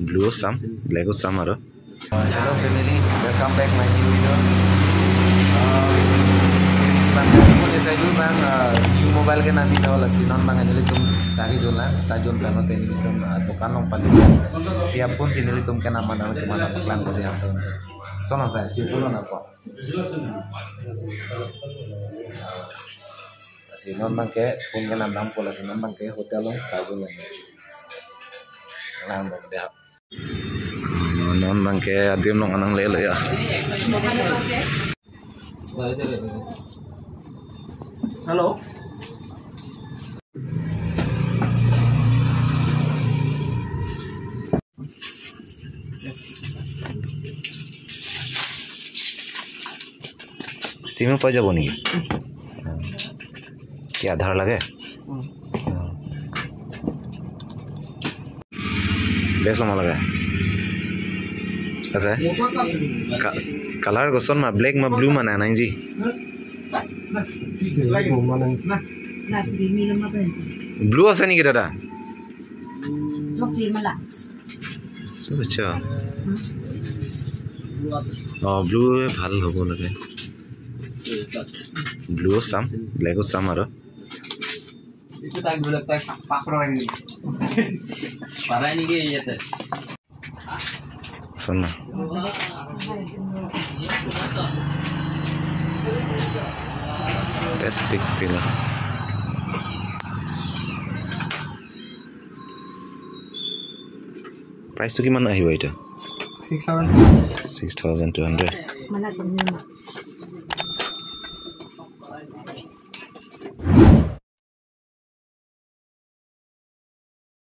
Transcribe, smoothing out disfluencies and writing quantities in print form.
Blue চাম ব্লেকো চাম আৰু Hello family, welcome back my new video. New mobile ke nami tawala sinon bang anili tum sagi jola sajon pano te anili tum dukan long pali tiap pun sinili tum ke nama nama tum mana plan ko dia tum sono sai pulo na ko sinon bang ke pun ke nam ko la sinon bang ke hotel long sajon lang lang bang dia non bangke adim nong anang lele ya Hello. সিমে পাই যাব নেকি কি আধাৰ লাগে বেছ সময় লাগে আছে কালাৰ গছন মা ব্লেক মা ব্লু মানে নাই জি ব্লু আছে নেকি দাদা আচ্ছা অঁ ব্লু ভাল হ'ব লাগে ব্লু চাম ব্লেকো চাম আৰু Sana. That's big pillar. Price to kiman ahiba ita? 6,200.